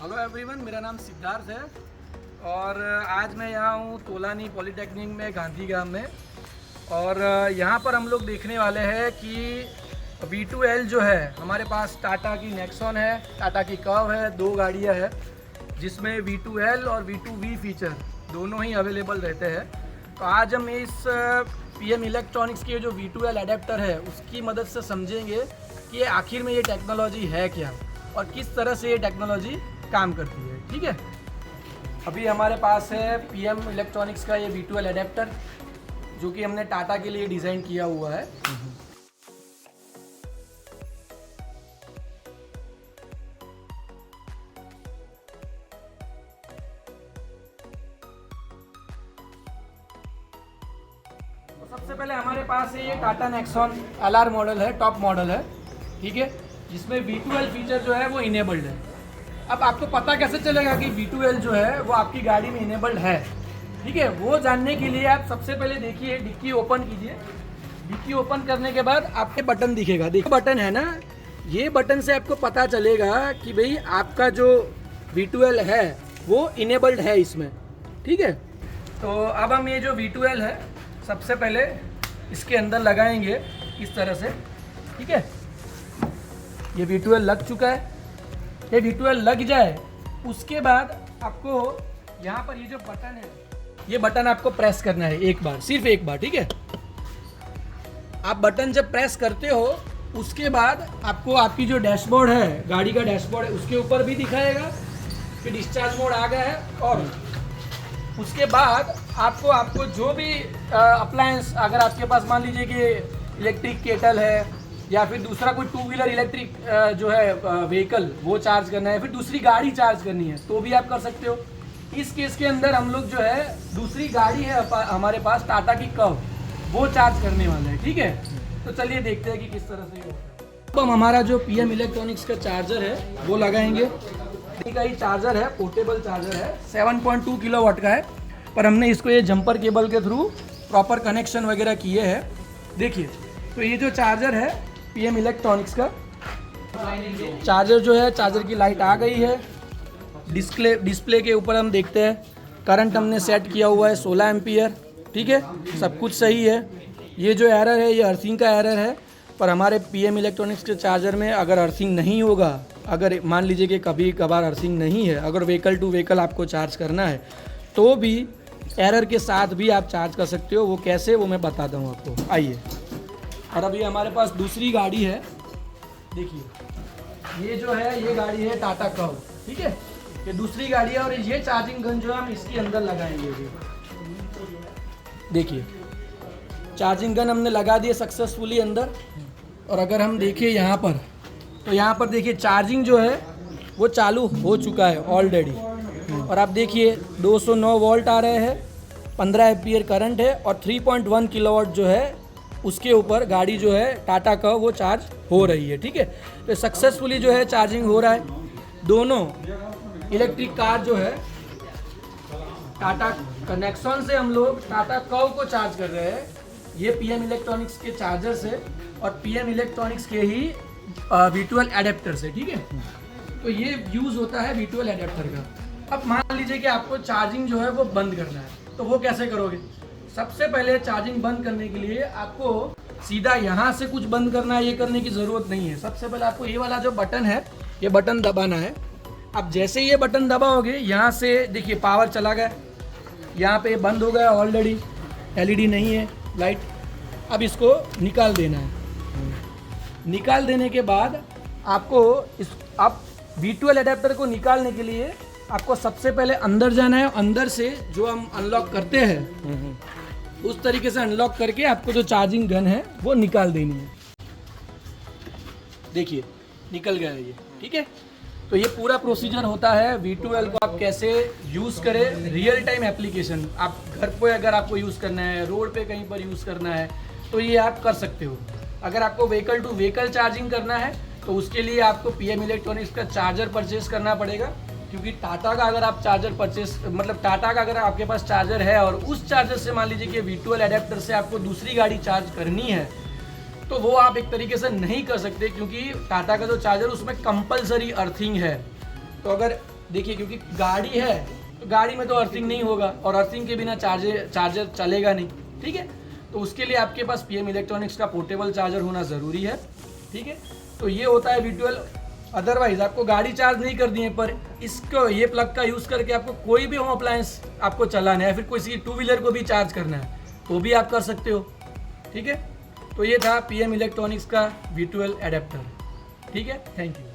Hello everyone, मेरा नाम सिद्धार्थ है और आज मैं यहाँ हूँ तोलानी पॉलीटेक्निक में गांधीग्राम में। और यहाँ पर हम लोग देखने वाले हैं कि V2L जो है हमारे पास टाटा की नेक्सॉन है, टाटा की कर्व है, दो गाड़ियाँ हैं जिसमें V2L और V2V फीचर दोनों ही अवेलेबल रहते हैं। तो आज हम इस PM इलेक्ट्रॉनिक्स के जो V2L एडेप्टर है उसकी मदद से समझेंगे कि आखिर में ये टेक्नोलॉजी है क्या और किस तरह से ये टेक्नोलॉजी काम करती है। ठीक है, अभी हमारे पास है PM इलेक्ट्रॉनिक्स का ये V2L एडेप्टर जो कि हमने टाटा के लिए डिज़ाइन किया हुआ है। तो सबसे पहले हमारे पास है ये टाटा नेक्सॉन LR मॉडल है, टॉप मॉडल है, ठीक है, जिसमें V2L फीचर जो है वो इनेबल्ड है। अब आपको पता कैसे चलेगा कि V2L जो है वो आपकी गाड़ी में इनेबल्ड है? ठीक है, वो जानने के लिए आप सबसे पहले देखिए, डिक्की ओपन कीजिए। डिक्की ओपन करने के बाद आपके बटन दिखेगा, देखिए बटन है ना, ये बटन से आपको पता चलेगा कि भाई आपका जो V2L है वो इनेबल्ड है इसमें। ठीक है, तो अब हम ये जो V2L है सबसे पहले इसके अंदर लगाएंगे इस तरह से। ठीक है, ये V2L लग चुका है। ये V2L लग जाए उसके बाद आपको यहाँ पर ये जो बटन है, ये बटन आपको प्रेस करना है एक बार, सिर्फ एक बार। ठीक है, आप बटन जब प्रेस करते हो उसके बाद आपको आपकी जो डैशबोर्ड है, गाड़ी का डैशबोर्ड है, उसके ऊपर भी दिखाएगा कि डिस्चार्ज मोड आ गया है। और उसके बाद आपको जो भी अप्लायंस, अगर आपके पास मान लीजिए कि इलेक्ट्रिक केटल है या फिर दूसरा कोई 2 व्हीलर इलेक्ट्रिक जो है व्हीकल वो चार्ज करना है, फिर दूसरी गाड़ी चार्ज करनी है तो भी आप कर सकते हो। इस केस के अंदर हम लोग जो है दूसरी गाड़ी है हमारे पास टाटा की कर्व, वो चार्ज करने वाले हैं। ठीक है, तो चलिए देखते हैं कि किस तरह से ये होता है। अब हम हमारा जो PM इलेक्ट्रॉनिक्स का चार्जर है वो लगाएंगे। का ही चार्जर है, पोर्टेबल चार्जर है, 7.2 किलोवाट का है, पर हमने इसको ये जंपर केबल के थ्रू प्रॉपर कनेक्शन वगैरह किए हैं। देखिए, तो ये जो चार्जर है PM इलेक्ट्रॉनिक्स का चार्जर जो है, चार्जर की लाइट आ गई है। डिस्प्ले के ऊपर हम देखते हैं करंट हमने सेट किया हुआ है 16 एम्पियर। ठीक है, सब कुछ सही है। ये जो एरर है ये अर्थिंग का एरर है, पर हमारे PM इलेक्ट्रॉनिक्स के चार्जर में अगर अर्थिंग नहीं होगा, अगर मान लीजिए कि कभी कभार अर्थिंग नहीं है, अगर व्हीकल टू व्हीकल आपको चार्ज करना है तो भी एरर के साथ भी आप चार्ज कर सकते हो। वो कैसे, वो मैं बताता हूँ आपको, आइए। और अभी हमारे पास दूसरी गाड़ी है, देखिए ये जो है ये गाड़ी है टाटा कर्व। ठीक है, ये दूसरी गाड़ी है और ये चार्जिंग गन जो है हम इसके अंदर लगाएंगे। देखिए चार्जिंग गन हमने लगा दिए सक्सेसफुली अंदर। और अगर हम देखिए यहाँ पर, तो यहाँ पर देखिए चार्जिंग जो है वो चालू हो चुका है ऑलरेडी। और आप देखिए 209 वोल्ट आ रहे हैं, 15 एम्पियर करंट है और 3.1 किलोवाट जो है उसके ऊपर गाड़ी जो है टाटा का वो चार्ज हो रही है। ठीक है, तो सक्सेसफुली जो है चार्जिंग हो रहा है। दोनों इलेक्ट्रिक कार जो है टाटा कनेक्शन से हम लोग टाटा कर्व को चार्ज कर रहे हैं, ये PM इलेक्ट्रॉनिक्स के चार्जर से और PM इलेक्ट्रॉनिक्स के ही V2L एडेप्टर से। ठीक है, तो ये यूज़ होता है V2L एडेप्टर का। अब मान लीजिए कि आपको चार्जिंग जो है वो बंद करना है, तो वो कैसे करोगे? सबसे पहले चार्जिंग बंद करने के लिए आपको सीधा यहाँ से कुछ बंद करना है, ये करने की ज़रूरत नहीं है। सबसे पहले आपको ये वाला जो बटन है, ये बटन दबाना है। अब जैसे ये बटन दबाओगे, यहाँ से देखिए पावर चला गया, यहाँ पे बंद हो गया ऑलरेडी, LED नहीं है लाइट। अब इसको निकाल देना है। निकाल देने के बाद आपको आप V2L एडेप्टर को निकालने के लिए आपको सबसे पहले अंदर जाना है। अंदर से जो हम अनलॉक करते हैं उस तरीके से अनलॉक करके आपको जो चार्जिंग गन है वो निकाल देनी है। देखिए निकल गया है ये। ठीक है, तो ये पूरा प्रोसीजर होता है V2L को आप कैसे यूज़ करें, रियल टाइम एप्लीकेशन। आप घर पे अगर आपको यूज़ करना है, रोड पे कहीं पर यूज़ करना है तो ये आप कर सकते हो। अगर आपको व्हीकल टू व्हीकल चार्जिंग करना है तो उसके लिए आपको PM इलेक्ट्रॉनिक्स का चार्जर परचेस करना पड़ेगा, क्योंकि टाटा का अगर आप चार्जर परचेस, मतलब टाटा का अगर आपके पास चार्जर है और उस चार्जर से मान लीजिए कि V2L एडेप्टर से आपको दूसरी गाड़ी चार्ज करनी है तो वो आप एक तरीके से नहीं कर सकते, क्योंकि टाटा का जो चार्जर उसमें कंपलसरी अर्थिंग है। तो अगर देखिए क्योंकि गाड़ी है तो गाड़ी में तो अर्थिंग नहीं होगा और अर्थिंग के बिना चार्जर चलेगा नहीं, ठीक है। तो उसके लिए आपके पास पीएम इलेक्ट्रॉनिक्स का पोर्टेबल चार्जर होना ज़रूरी है, ठीक है। तो ये होता है V12। अदरवाइज आपको गाड़ी चार्ज नहीं करनी है पर इसको ये प्लग का यूज़ करके आपको कोई भी होम अप्लायंस आपको चलाना है, फिर किसी 2 व्हीलर को भी चार्ज करना है तो भी आप कर सकते हो, ठीक है। तो ये था पीएम इलेक्ट्रॉनिक्स का V12 एडेप्टर, ठीक है। Thank you.